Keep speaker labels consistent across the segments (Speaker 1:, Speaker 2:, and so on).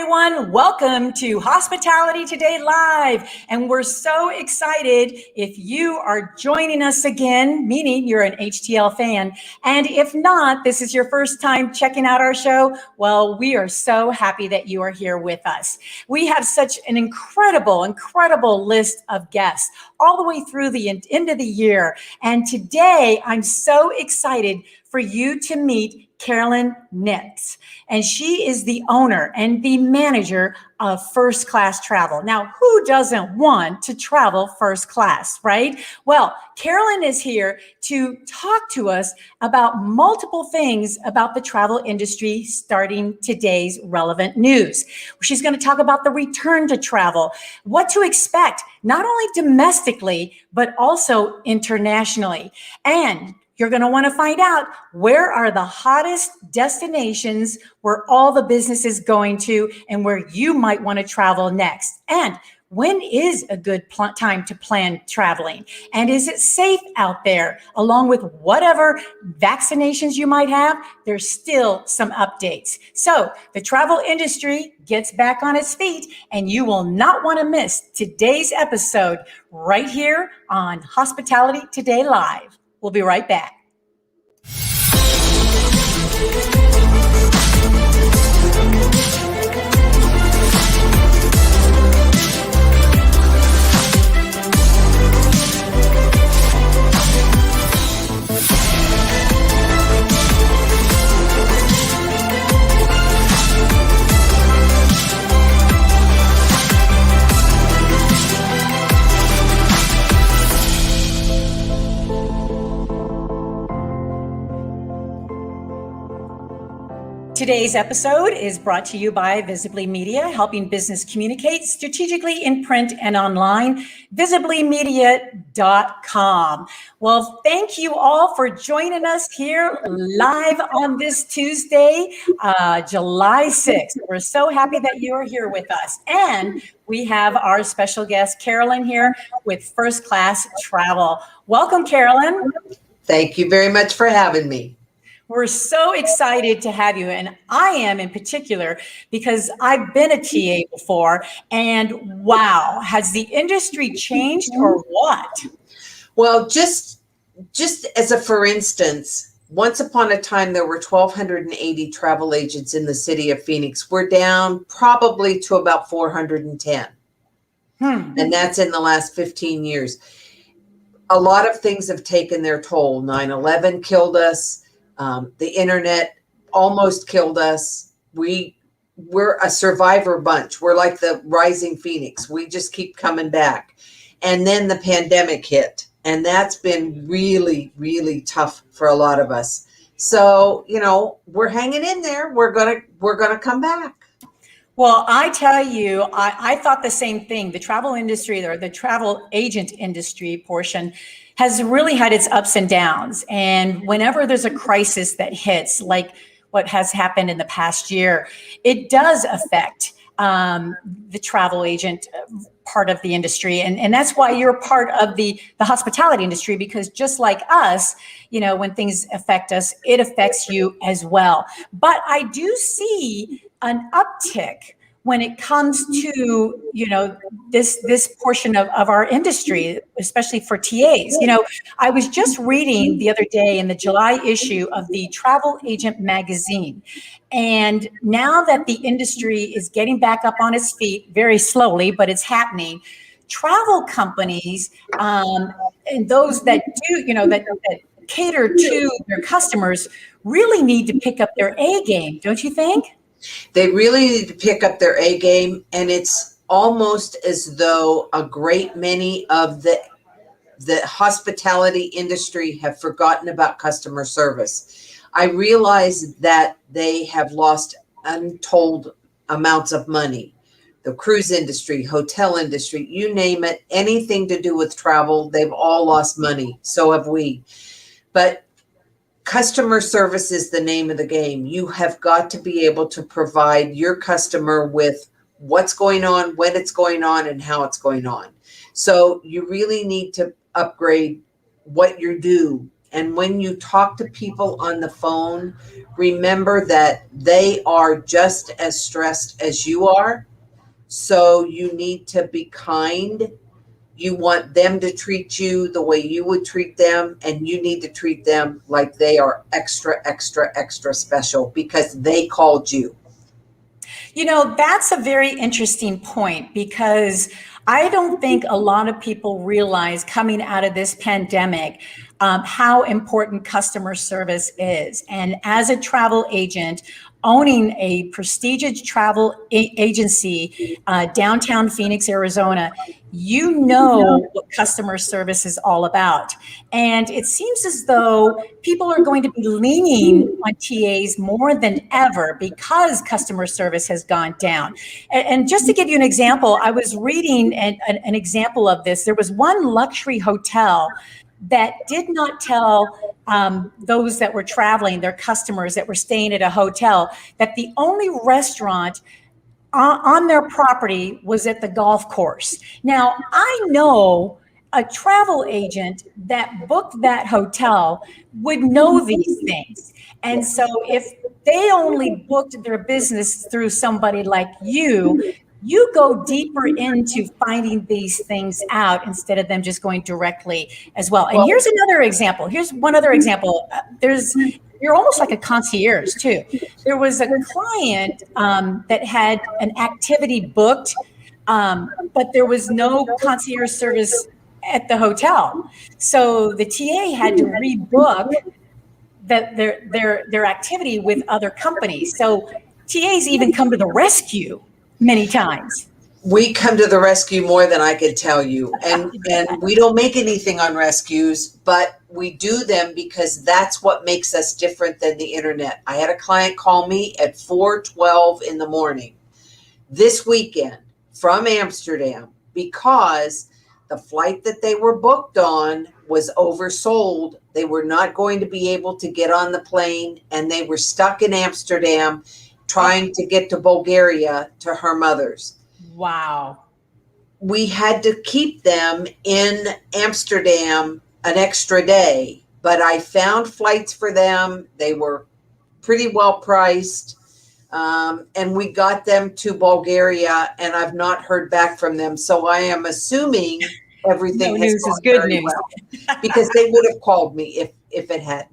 Speaker 1: everyone. Welcome to Hospitality Today Live. And we're so excited if you are joining us again, meaning you're an HTL fan. And if not, this is your first time checking out our show. Well, we are so happy that you are here with us. We have such an incredible list of guests all the way through the end of the year. And today I'm so excited for you to meet Carolyn Nitz. And she is the owner and the manager of First Class Travel. Now, who doesn't want to travel first class, right? Well, Carolyn is here to talk to us about multiple things about the travel industry, starting today's relevant news. She's going to talk about the return to travel, what to expect, not only domestically, but also internationally. And you're going to want to find out where are the hottest destinations where all the business is going to and where you might want to travel next. And when is a good time to plan traveling? And is it safe out there? Along with whatever vaccinations you might have, there's still some updates. So the travel industry gets back on its feet, and you will not want to miss today's episode right here on Hospitality Today Live. We'll be right back. Today's episode is brought to you by Visibly Media, helping business communicate strategically in print and online, visiblymedia.com. Well, thank you all for joining us here live on this Tuesday, July 6th. We're so happy that you are here with us. And we have our special guest, Carolyn, here with First Class Travel. Welcome, Carolyn.
Speaker 2: Thank you very much for having me.
Speaker 1: We're so excited to have you. And I am in particular because I've been a TA before, and wow, has the industry changed or what?
Speaker 2: Well, just as a for instance, once upon a time, there were 1,280 travel agents in the city of Phoenix. We're down probably to about 410. And that's in the last 15 years. A lot of things have taken their toll. 9/11 killed us. The internet almost killed us. We're a survivor bunch. We're like the rising phoenix. We just keep coming back. And then the pandemic hit, and that's been really, really tough for a lot of us. So, we're hanging in there. We're gonna come back.
Speaker 1: Well, I tell you, I thought the same thing. The travel industry, or the travel agent industry portion, has really had its ups and downs. And whenever there's a crisis that hits, like what has happened in the past year, it does affect the travel agent part of the industry. And that's why you're part of the hospitality industry, because just like us, when things affect us, it affects you as well. But I do see an uptick when it comes to, this portion of our industry, especially for TAs. I was just reading the other day in the July issue of the Travel Agent magazine. And now that the industry is getting back up on its feet very slowly, but it's happening, travel companies and those that do, that cater to their customers really need to pick up their A game, don't you think?
Speaker 2: They really need to pick up their A game, and it's almost as though a great many of the hospitality industry have forgotten about customer service. I realize that they have lost untold amounts of money. The cruise industry, hotel industry, you name it, anything to do with travel, they've all lost money. So have we. But customer service is the name of the game. You have got to be able to provide your customer with what's going on, when it's going on, and how it's going on. So you really need to upgrade what you do And when you talk to people on the phone, remember that they are just as stressed as you are. So you need to be kind. You want them to treat you the way you would treat them, and you need to treat them like they are extra, extra, extra special because they called you.
Speaker 1: You know, that's a very interesting point because I don't think a lot of people realize coming out of this pandemic how important customer service is. And as a travel agent, owning a prestigious travel agency downtown Phoenix, Arizona, you know what customer service is all about. And it seems as though people are going to be leaning on TAs more than ever because customer service has gone down. And just to give you an example, I was reading an example of this. There was one luxury hotel that did not tell those that were traveling, their customers that were staying at a hotel, that the only restaurant on their property was at the golf course. Now, I know a travel agent that booked that hotel would know these things. And so if they only booked their business through somebody like you go deeper into finding these things out instead of them just going directly as well. And here's another example. Here's one other example. You're almost like a concierge too. There was a client that had an activity booked, but there was no concierge service at the hotel. So the TA had to rebook their activity with other companies. So TAs even come to the rescue many times.
Speaker 2: We come to the rescue more than I could tell you. And we don't make anything on rescues, but we do them because that's what makes us different than the internet. I had a client call me at 4:12 in the morning this weekend from Amsterdam because the flight that they were booked on was oversold. They were not going to be able to get on the plane, and they were stuck in Amsterdam trying to get to Bulgaria to her mother's.
Speaker 1: Wow.
Speaker 2: We had to keep them in Amsterdam an extra day, but I found flights for them. They were pretty well priced. And we got them to Bulgaria, and I've not heard back from them. So I am assuming everything
Speaker 1: No news is good news.
Speaker 2: Well, because they would have called me if it hadn't.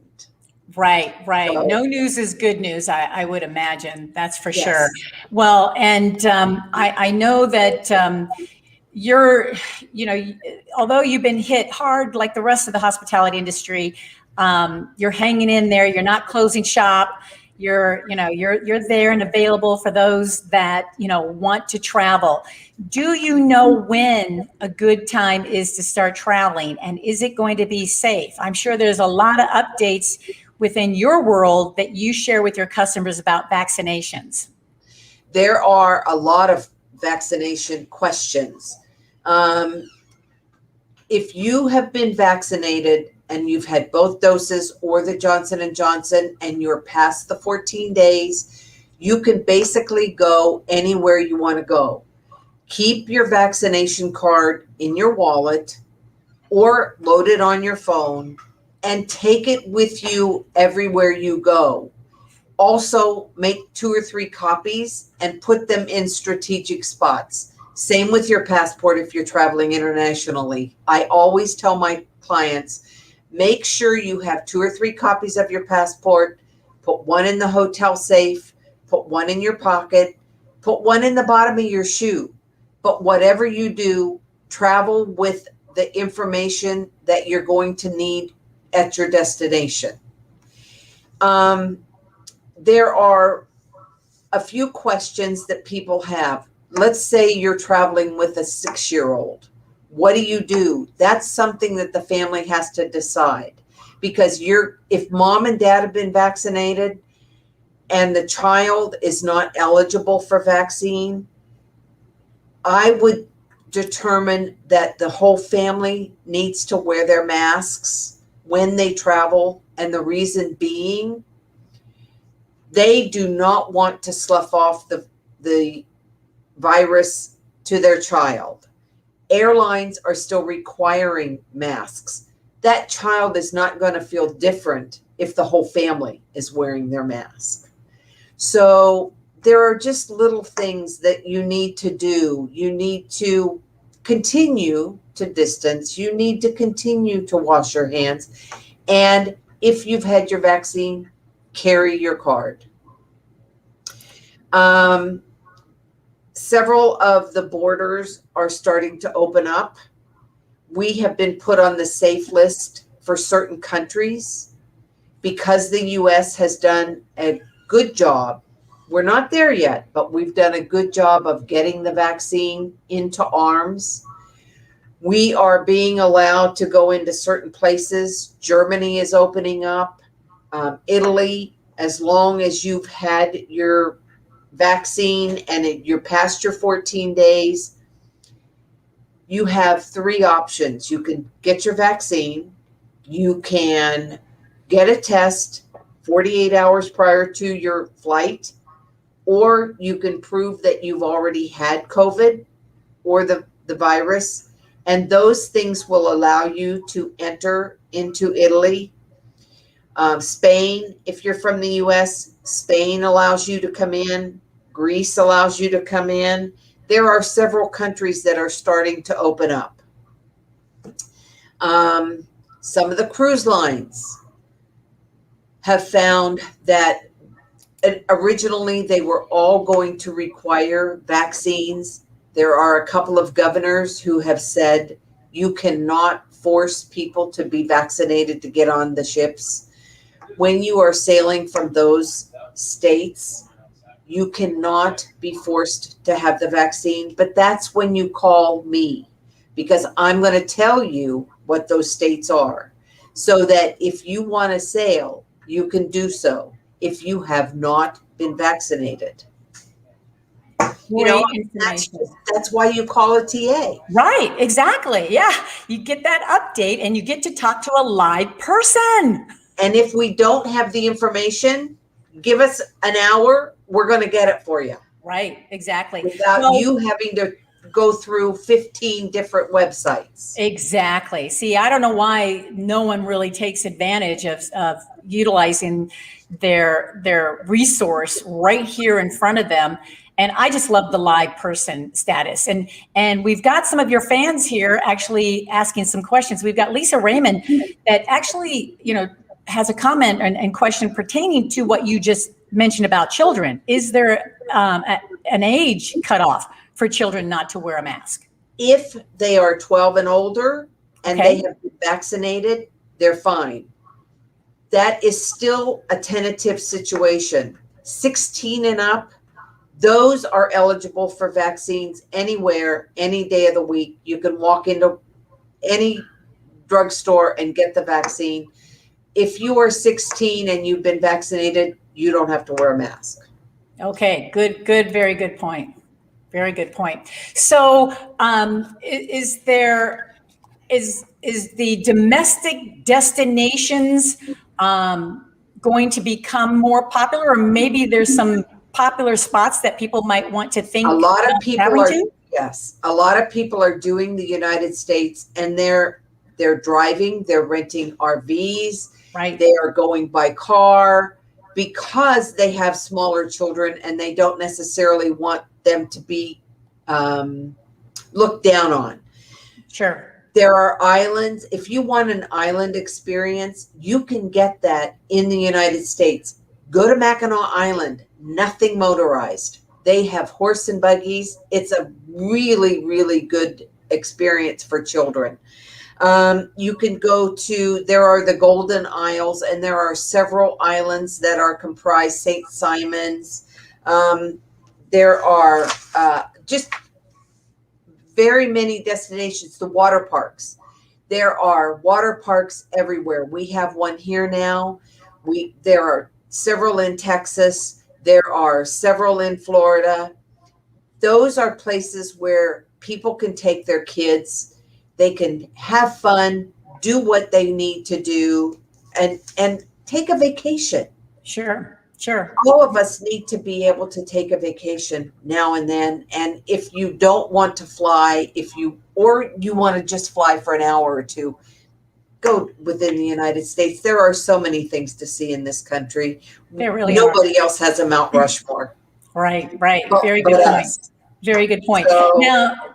Speaker 1: Right. So, no news is good news, I would imagine. That's for sure. Well, and I know that you're, although you've been hit hard like the rest of the hospitality industry, you're hanging in there. You're not closing shop. You're there and available for those that, want to travel. Do you know when a good time is to start traveling, and is it going to be safe? I'm sure there's a lot of updates within your world that you share with your customers about vaccinations.
Speaker 2: There are a lot of vaccination questions. If you have been vaccinated and you've had both doses or the Johnson & Johnson and you're past the 14 days, you can basically go anywhere you want to go. Keep your vaccination card in your wallet or load it on your phone and take it with you everywhere you go. Also, make 2 or 3 copies and put them in strategic spots. Same with your passport if you're traveling internationally. I always tell my clients, make sure you have 2 or 3 copies of your passport, put one in the hotel safe, put one in your pocket, put one in the bottom of your shoe. But whatever you do, travel with the information that you're going to need at your destination. There are a few questions that people have. Let's say you're traveling with a 6-year-old. What do you do? That's something that the family has to decide, because if mom and dad have been vaccinated and the child is not eligible for vaccine, I would determine that the whole family needs to wear their masks when they travel. And the reason being, they do not want to slough off the virus to their child. Airlines are still requiring masks. that child is not going to feel different if the whole family is wearing their mask. So there are just little things that you need to do. You need to continue to distance. You need to continue to wash your hands. And if you've had your vaccine, carry your card. Several of the borders are starting to open up. We have been put on the safe list for certain countries because the U.S. has done a good job. We're not there yet, but we've done a good job of getting the vaccine into arms. We are being allowed to go into certain places. Germany is opening up. Italy, as long as you've had your vaccine and you're past your 14 days, you have 3 options. You can get your vaccine, you can get a test 48 hours prior to your flight, or you can prove that you've already had COVID or the virus, and those things will allow you to enter into Italy. Spain, if you're from the US, Spain allows you to come in. Greece allows you to come in. There are several countries that are starting to open up. Some of the cruise lines have found that originally they were all going to require vaccines. There are a couple of governors who have said you cannot force people to be vaccinated to get on the ships. When you are sailing from those states, you cannot be forced to have the vaccine, but that's when you call me, because I'm going to tell you what those states are, so that if you want to sail, you can do so if you have not been vaccinated. You know, that's why you call a TA.
Speaker 1: Right, exactly. Yeah, you get that update and you get to talk to a live person.
Speaker 2: And if we don't have the information, give us an hour, we're going to get it for you.
Speaker 1: Right, exactly.
Speaker 2: Without you having to go through 15 different websites.
Speaker 1: Exactly. See, I don't know why no one really takes advantage of utilizing their resource right here in front of them. And I just love the live person status. And we've got some of your fans here actually asking some questions. We've got Lisa Raymond that actually, has a comment and question pertaining to what you just mentioned about children. Is there an age cutoff for children not to wear a mask?
Speaker 2: If they are 12 and older and they have been vaccinated, they're fine. That is still a tentative situation. 16 and up, those are eligible for vaccines anywhere, any day of the week. You can walk into any drugstore and get the vaccine. If you are 16 and you've been vaccinated, you don't have to wear a mask.
Speaker 1: Okay, good, very good point. Very good point. So, is the domestic destinations going to become more popular, or maybe there's some popular spots that people might want to think?
Speaker 2: A lot of people are, yes, a lot of people are doing the United States, and they're driving, they're renting RVs,
Speaker 1: right?
Speaker 2: They are going by car because they have smaller children and they don't necessarily want them to be looked down on.
Speaker 1: Sure.
Speaker 2: There are islands. If you want an island experience, you can get that in the United States. Go to Mackinac Island, nothing motorized. They have horse and buggies. It's a really, really good experience for children. You can go to, there are the Golden Isles, and there are several islands that are comprised, St. Simon's. There are just very many destinations, the water parks. There are water parks everywhere. We have one here now. There are several in Texas. There are several in Florida. Those are places where people can take their kids. They can have fun, do what they need to do, and take a vacation.
Speaker 1: Sure.
Speaker 2: All of us need to be able to take a vacation now and then. And if you don't want to fly, or you want to just fly for an hour or two, go within the United States. There are so many things to see in this country.
Speaker 1: There really are.
Speaker 2: Nobody else has a Mount Rushmore.
Speaker 1: Right, right. Very
Speaker 2: But
Speaker 1: good point.
Speaker 2: us.
Speaker 1: Very good point.
Speaker 2: So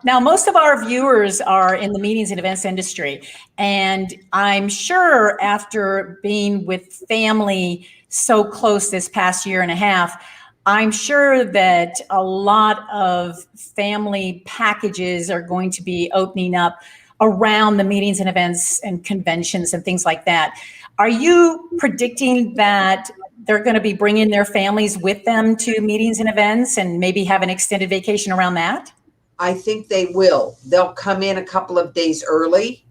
Speaker 1: Now, most of our viewers are in the meetings and events industry, and I'm sure after being with family so close this past year and a half, I'm sure that a lot of family packages are going to be opening up around the meetings and events and conventions and things like that. Are you predicting that they're going to be bringing their families with them to meetings and events and maybe have an extended vacation around that?
Speaker 2: I think they will. They'll come in a couple of days early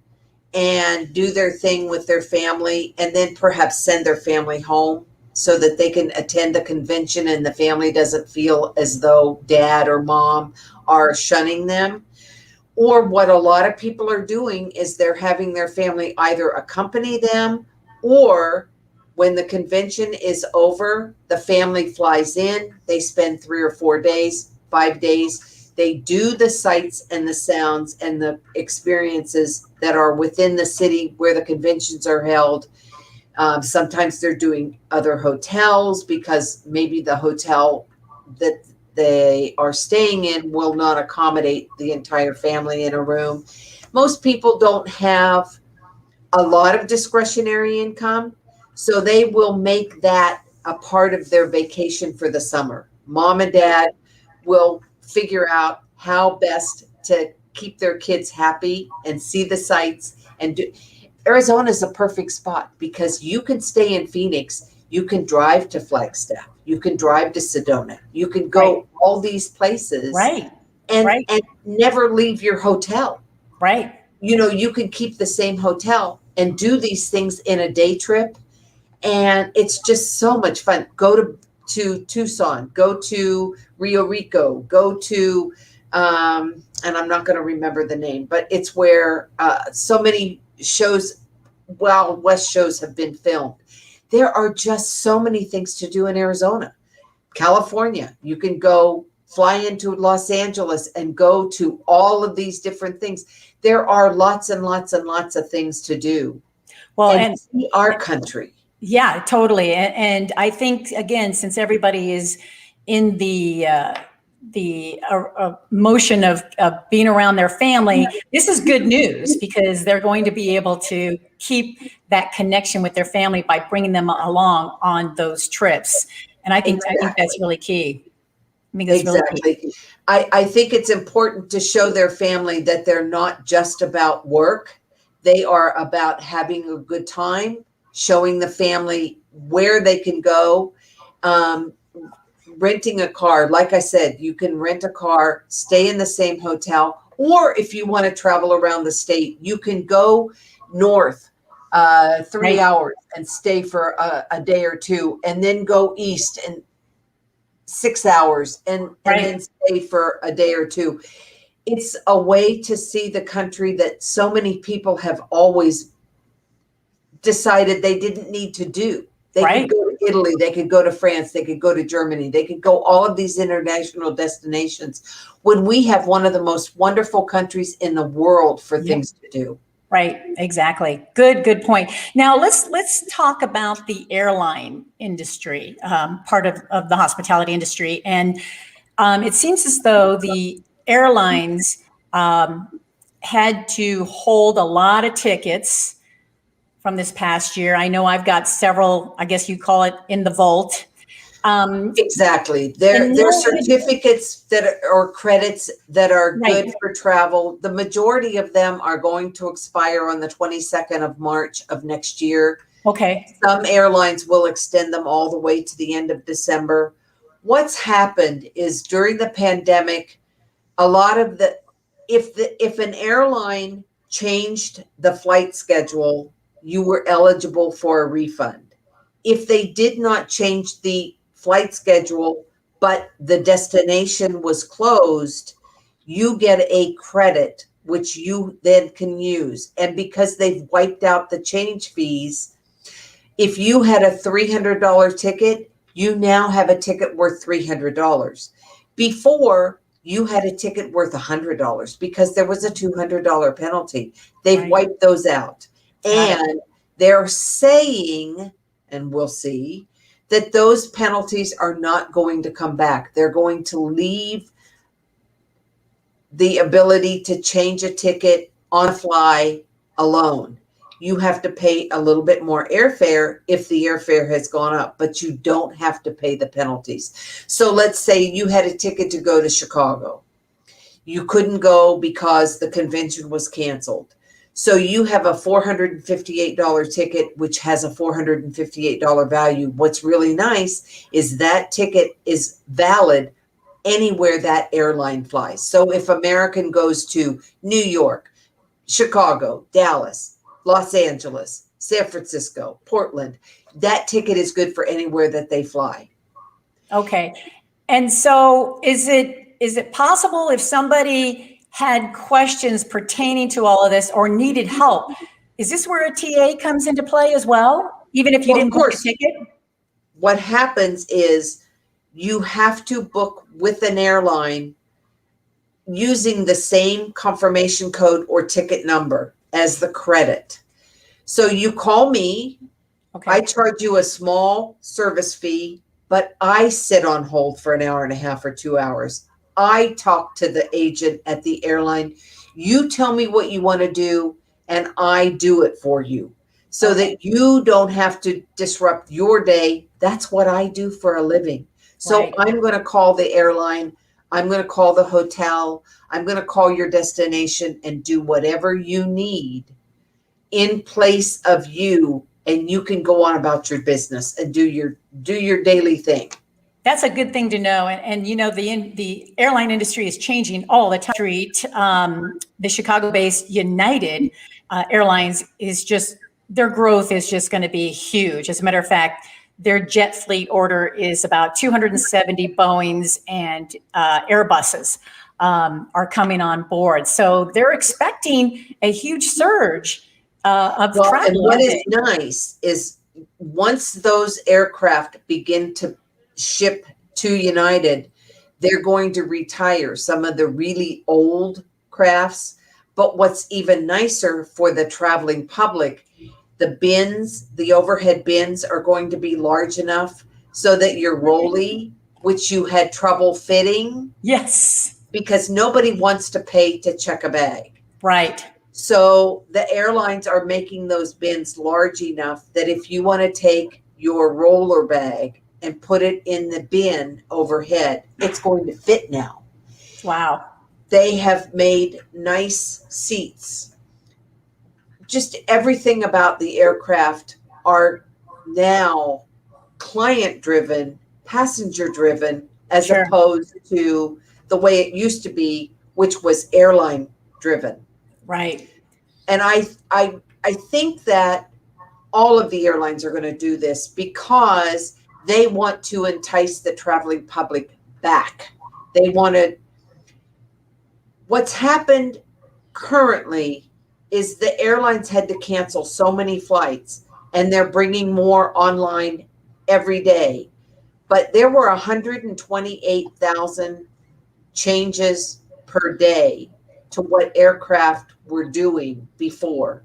Speaker 2: and do their thing with their family, and then perhaps send their family home so that they can attend the convention and the family doesn't feel as though dad or mom are shunning them. Or what a lot of people are doing is they're having their family either accompany them, or when the convention is over, the family flies in, they spend 3 or 4 days, 5 days. They do the sights and the sounds and the experiences that are within the city where the conventions are held. Sometimes they're doing other hotels because maybe the hotel that they are staying in will not accommodate the entire family in a room. Most people don't have a lot of discretionary income, so they will make that a part of their vacation for the summer. Mom and dad will figure out how best to keep their kids happy and see the sights and do. Arizona is a perfect spot because you can stay in Phoenix. You can drive to Flagstaff. You can drive to Sedona. You can go all these places, and never leave your hotel.
Speaker 1: Right.
Speaker 2: You know, you can keep the same hotel and do these things in a day trip, and it's just so much fun. Go to Tucson. Go to Rio Rico. Go to and I'm not going to remember the name, but it's where so many shows, Wild West shows, have been filmed. There are just so many things to do in Arizona. California, you can go fly into Los Angeles and go to all of these different things. There are lots and lots and lots of things to do.
Speaker 1: Well,
Speaker 2: and see our country.
Speaker 1: Yeah, totally. And I think, again, since everybody is in the motion of being around their family, this is good news because they're going to be able to keep that connection with their family by bringing them along on those trips. And I think that's really key. I think that's really key.
Speaker 2: I think it's important to show their family that they're not just about work. They are about having a good time, showing the family where they can go. Renting a car, like I said, you can rent a car, stay in the same hotel, or if you want to travel around the state, you can go north 3 hours and stay for a day or two, and then go east and 6 hours and then stay for a day or two. It's a way to see the country that so many people have always decided they didn't need to do. They could go to Italy, they could go to France, they could go to Germany, they could go all of these international destinations when we have one of the most wonderful countries in the world for things to do.
Speaker 1: Right, exactly. Good point. Now let's talk about the airline industry, part of the hospitality industry. And it seems as though the airlines had to hold a lot of tickets from this past year. I know I've got several, I guess you call it, in the vault.
Speaker 2: Exactly. They're certificates that or credits that are good for travel. The majority of them are going to expire on the 22nd of March of next year.
Speaker 1: Okay.
Speaker 2: Some airlines will extend them all the way to the end of December. What's happened is during the pandemic, a lot of if an airline changed the flight schedule, you were eligible for a refund. If they did not change the flight schedule, but the destination was closed, you get a credit, which you then can use. And because they've wiped out the change fees, if you had a $300 ticket, you now have a ticket worth $300. Before, you had a ticket worth $100 because there was a $200 penalty. They've wiped those out. And they're saying, and we'll see, that those penalties are not going to come back. They're going to leave the ability to change a ticket on the fly alone. You have to pay a little bit more airfare if the airfare has gone up, but you don't have to pay the penalties. So let's say you had a ticket to go to Chicago. You couldn't go because the convention was canceled. So you have a $458 ticket, which has a $458 value. What's really nice is that ticket is valid anywhere that airline flies. So if American goes to New York, Chicago, Dallas, Los Angeles, San Francisco, Portland, that ticket is good for anywhere that they fly.
Speaker 1: Okay. And so is it possible if somebody had questions pertaining to all of this or needed help, is this where a TA comes into play as well? Even if you didn't book a ticket?
Speaker 2: What happens is you have to book with an airline using the same confirmation code or ticket number as the credit. So you call me, I charge you a small service fee, but I sit on hold for an hour and a half or 2 hours. I talk to the agent at the airline. You tell me what you want to do, and I do it for you so that you don't have to disrupt your day. That's what I do for a living. So I'm going to call the airline. I'm going to call the hotel. I'm going to call your destination and do whatever you need in place of you, and you can go on about your business and do your daily thing.
Speaker 1: That's a good thing to know. And you know, the airline industry is changing all the time. The Chicago-based United Airlines is just, their growth is just going to be huge. As a matter of fact, their jet fleet order is about 270 Boeings and Airbuses are coming on board. So they're expecting a huge surge of travel.
Speaker 2: And what is nice is once those aircraft begin to ship to United, they're going to retire some of the really old crafts. But what's even nicer for the traveling public, the bins, the overhead bins are going to be large enough so that your rolly, which you had trouble fitting.
Speaker 1: Yes.
Speaker 2: Because nobody wants to pay to check a bag.
Speaker 1: Right.
Speaker 2: So the airlines are making those bins large enough that if you want to take your roller bag and put it in the bin overhead, it's going to fit now.
Speaker 1: Wow.
Speaker 2: They have made nice seats. Just everything about the aircraft are now client driven, passenger driven, as opposed to the way it used to be, which was airline driven.
Speaker 1: Right.
Speaker 2: And I think that all of the airlines are going to do this because they want to entice the traveling public back. They want to. What's happened currently is the airlines had to cancel so many flights, and they're bringing more online every day. But there were 128,000 changes per day to what aircraft were doing before.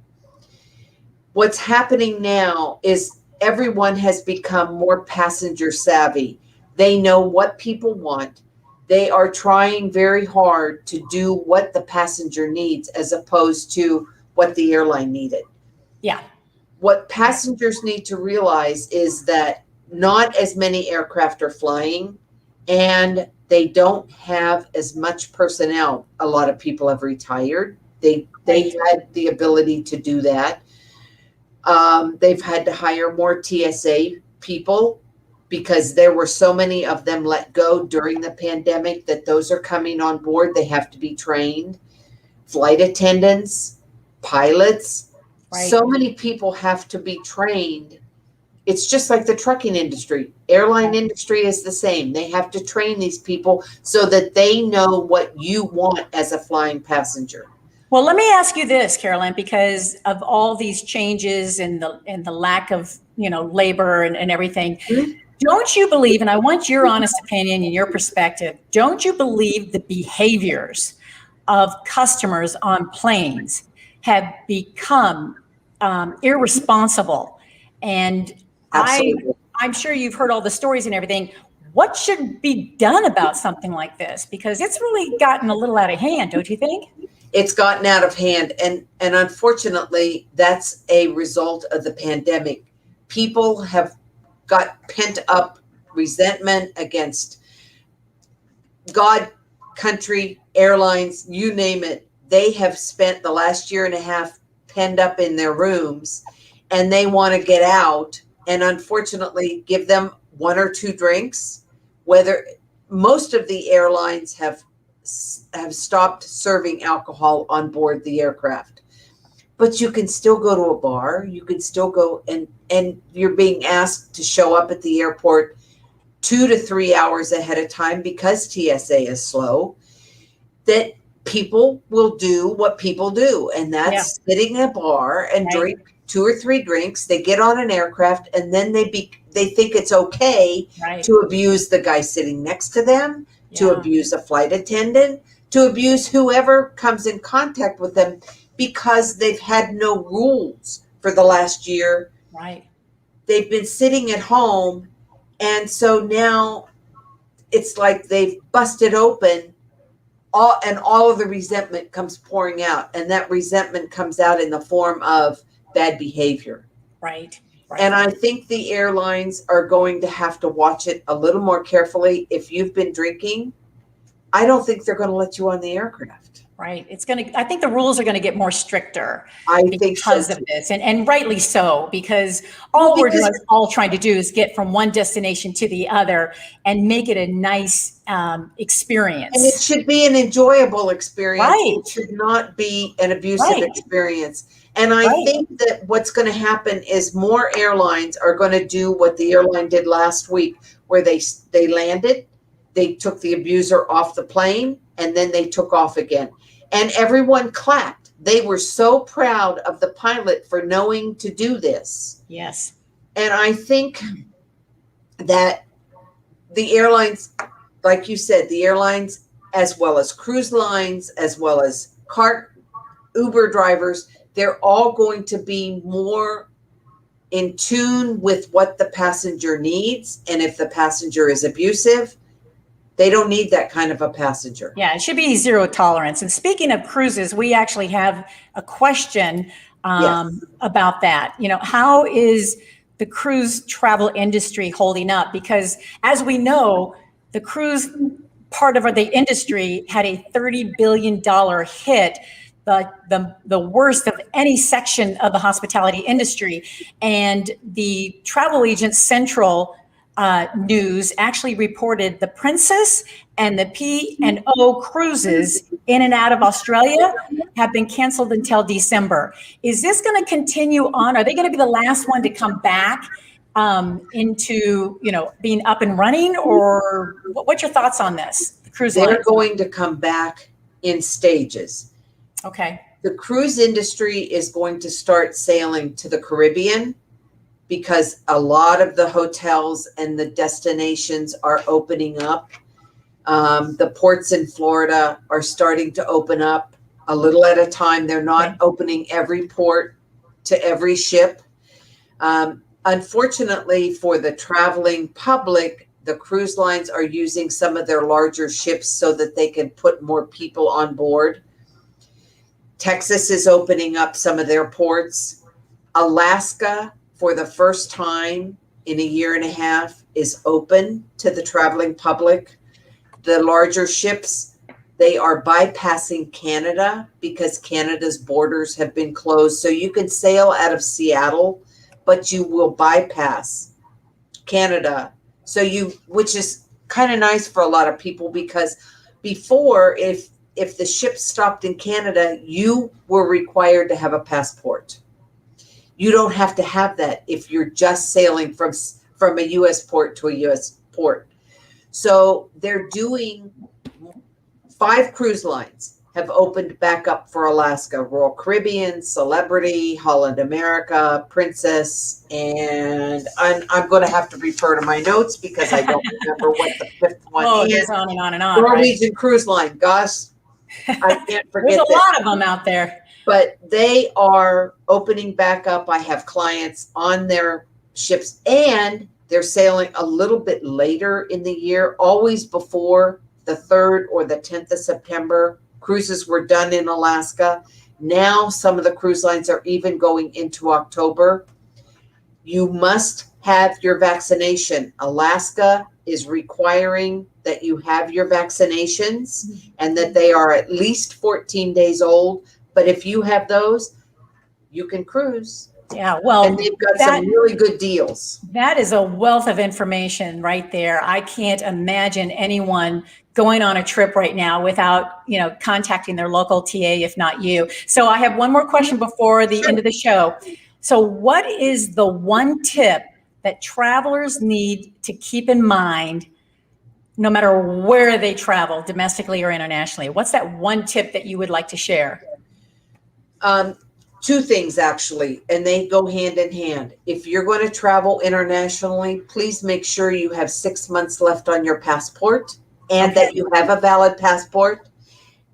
Speaker 2: What's happening now is everyone has become more passenger savvy. They know what people want. They are trying very hard to do what the passenger needs as opposed to what the airline needed.
Speaker 1: Yeah.
Speaker 2: What passengers need to realize is that not as many aircraft are flying, and they don't have as much personnel. A lot of people have retired. They had the ability to do that. They've had to hire more TSA people because there were so many of them let go during the pandemic that those are coming on board. They have to be trained. Flight attendants, pilots, so many people have to be trained. It's just like the trucking industry. Airline industry is the same. They have to train these people so that they know what you want as a flying passenger.
Speaker 1: Well, let me ask you this, Carolyn, because of all these changes and the lack of, labor and everything. Mm-hmm. Don't you believe, and I want your honest opinion and your perspective, don't you believe the behaviors of customers on planes have become irresponsible. And
Speaker 2: Absolutely.
Speaker 1: I'm sure you've heard all the stories and everything. What should be done about something like this? Because it's really gotten a little out of hand, don't you think?
Speaker 2: It's gotten out of hand, and unfortunately, that's a result of the pandemic. People have got pent up resentment against God, country, airlines, you name it. They have spent the last year and a half penned up in their rooms, and they want to get out. And unfortunately, give them one or two drinks. Whether most of the airlines have stopped serving alcohol on board the aircraft, but you can still go to a bar. You can still go, and you're being asked to show up at the airport 2 to 3 hours ahead of time because TSA is slow. That people will do what people do, and that's sitting in a bar and drink 2 or 3 drinks. They get on an aircraft, and then they think it's okay to abuse the guy sitting next to them, to abuse a flight attendant, to abuse whoever comes in contact with them, because they've had no rules for the last year.
Speaker 1: Right.
Speaker 2: They've been sitting at home, and so now it's like they've busted open all of the resentment comes pouring out, and that resentment comes out in the form of bad behavior.
Speaker 1: Right.
Speaker 2: And I think the airlines are going to have to watch it a little more carefully. If you've been drinking, I don't think they're going to let you on the aircraft.
Speaker 1: Right. I think the rules are going to get more stricter because of this, and rightly so, because we're all trying to do is get from one destination to the other and make it a nice experience.
Speaker 2: And it should be an enjoyable experience.
Speaker 1: Right.
Speaker 2: It should not be an abusive experience. And I think that what's going to happen is more airlines are going to do what the airline did last week, where they landed, they took the abuser off the plane, and then they took off again. And everyone clapped. They were so proud of the pilot for knowing to do this.
Speaker 1: Yes.
Speaker 2: And I think that the airlines, like you said, the airlines, as well as cruise lines, as well as Uber drivers, they're all going to be more in tune with what the passenger needs. And if the passenger is abusive, they don't need that kind of a passenger.
Speaker 1: Yeah, it should be zero tolerance. And speaking of cruises, we actually have a question about that. How is the cruise travel industry holding up? Because as we know, the cruise part of the industry had a $30 billion hit, the worst of any section of the hospitality industry. And the Travel Agent Central news actually reported the Princess and the P&O cruises in and out of Australia have been canceled until December. Is this going to continue on? Are they going to be the last one to come back into being up and running, or what's your thoughts on this? The cruise
Speaker 2: They're
Speaker 1: lines?
Speaker 2: going to come back in stages.
Speaker 1: Okay.
Speaker 2: The cruise industry is going to start sailing to the Caribbean, because a lot of the hotels and the destinations are opening up. The ports in Florida are starting to open up a little at a time. They're not opening every port to every ship. Unfortunately for the traveling public, the cruise lines are using some of their larger ships so that they can put more people on board. Texas is opening up some of their ports. Alaska, for the first time in a year and a half, is open to the traveling public. The larger ships, they are bypassing Canada because Canada's borders have been closed. So you can sail out of Seattle, but you will bypass Canada. Which is kind of nice for a lot of people, because before, if the ship stopped in Canada, you were required to have a passport. You don't have to have that if you're just sailing from a U.S. port to a U.S. port. So they're doing 5 cruise lines have opened back up for Alaska: Royal Caribbean, Celebrity, Holland America, Princess, and I'm going to have to refer to my notes because I don't remember what the 5th one is.
Speaker 1: It goes on and on and on.
Speaker 2: Norwegian Cruise Line. Gosh, I can't forget.
Speaker 1: There's a lot of them out there.
Speaker 2: But they are opening back up. I have clients on their ships, and they're sailing a little bit later in the year, always before the 3rd or the 10th of September. Cruises were done in Alaska. Now some of the cruise lines are even going into October. You must have your vaccination. Alaska is requiring that you have your vaccinations and that they are at least 14 days old. But if you have those, you can cruise.
Speaker 1: Yeah, well,
Speaker 2: and they've got some really good deals.
Speaker 1: That is a wealth of information right there. I can't imagine anyone going on a trip right now without, contacting their local TA, if not you. So I have one more question before the end of the show. So what is the one tip that travelers need to keep in mind no matter where they travel, domestically or internationally? What's that one tip that you would like to share?
Speaker 2: Two things, actually, and they go hand in hand. If you're going to travel internationally, please make sure you have 6 months left on your passport and that you have a valid passport,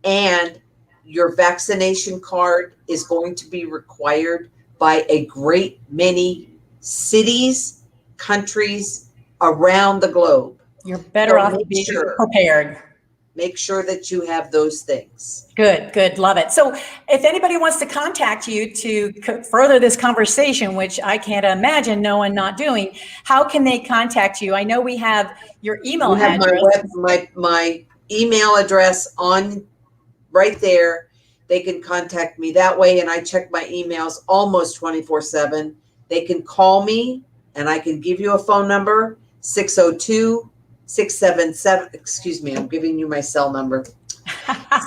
Speaker 2: and your vaccination card is going to be required by a great many cities, countries around the globe.
Speaker 1: You're better off to be prepared.
Speaker 2: Make sure that you have those things.
Speaker 1: Good, love it. So if anybody wants to contact you to further this conversation, which I can't imagine no one not doing, how can they contact you? I know we have your email address.
Speaker 2: My email address on right there. They can contact me that way, and I check my emails almost 24/7. They can call me, and I can give you a phone number, 602-677, excuse me, I'm giving you my cell number,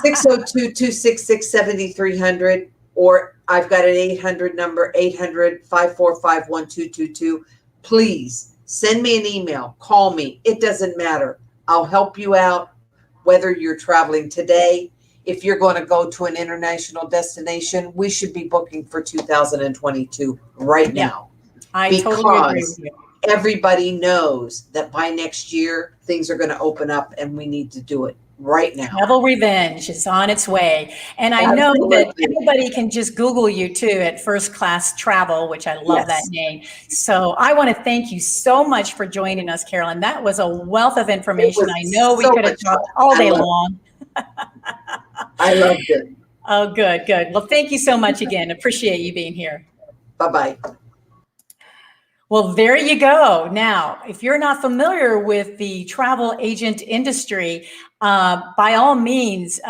Speaker 2: 602-266-7300, or I've got an 800 number, 800-545-1222. Please send me an email, call me. It doesn't matter. I'll help you out, whether you're traveling today. If you're going to go to an international destination, we should be booking for 2022 right now.
Speaker 1: I totally agree with you.
Speaker 2: Everybody knows that by next year, things are going to open up and we need to do it right now.
Speaker 1: Travel Revenge is on its way. And I know that everybody can just Google you too at First Class Travel, which I love that name. So I want to thank you so much for joining us, Carolyn. That was a wealth of information. I know we could have talked all day long.
Speaker 2: I loved it.
Speaker 1: Oh, good. Well, thank you so much again. Appreciate you being here.
Speaker 2: Bye-bye.
Speaker 1: Well, there you go. Now, if you're not familiar with the travel agent industry, by all means,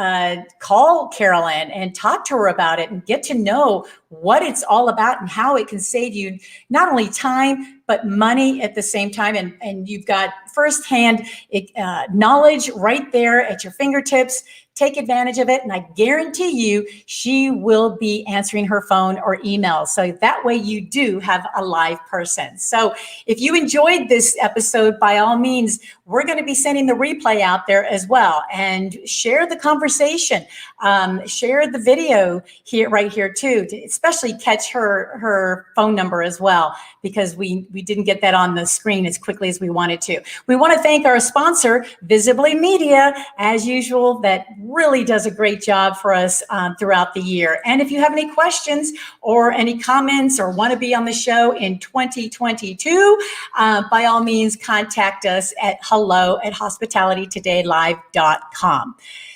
Speaker 1: call Carolyn and talk to her about it and get to know what it's all about and how it can save you not only time, but money at the same time. And you've got firsthand knowledge right there at your fingertips. Take advantage of it. And I guarantee you, she will be answering her phone or email. So that way you do have a live person. So if you enjoyed this episode, by all means, we're going to be sending the replay out there as well, and share the conversation, share the video right here too, to especially catch her phone number as well, because we didn't get that on the screen as quickly as we wanted to. We want to thank our sponsor, Visibly Media, as usual, that really does a great job for us throughout the year. And if you have any questions or any comments or want to be on the show in 2022, by all means, contact us at hello@hospitalitytodaylive.com.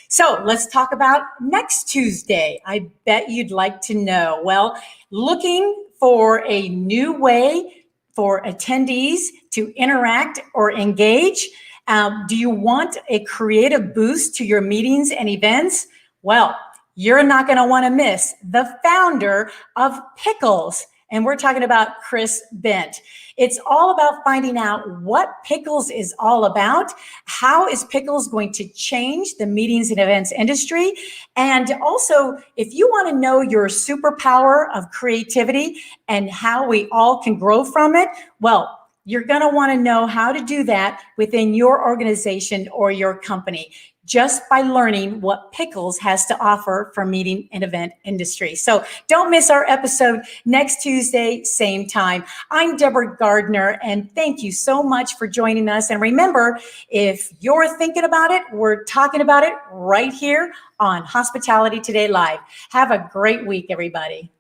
Speaker 1: So let's talk about next Tuesday. I bet you'd like to know. Well, looking for a new way for attendees to interact or engage? Do you want a creative boost to your meetings and events? Well, you're not going to want to miss the founder of Pickles. And we're talking about Chris Bent. It's all about finding out what Pickles is all about. How is Pickles going to change the meetings and events industry? And also, if you want to know your superpower of creativity and how we all can grow from it, well, You're going to want to know how to do that within your organization or your company, just by learning what Pickles has to offer for meeting and event industry. So don't miss our episode next Tuesday, same time. I'm Deborah Gardner, and thank you so much for joining us. And remember, if you're thinking about it, we're talking about it right here on Hospitality Today Live. Have a great week, everybody.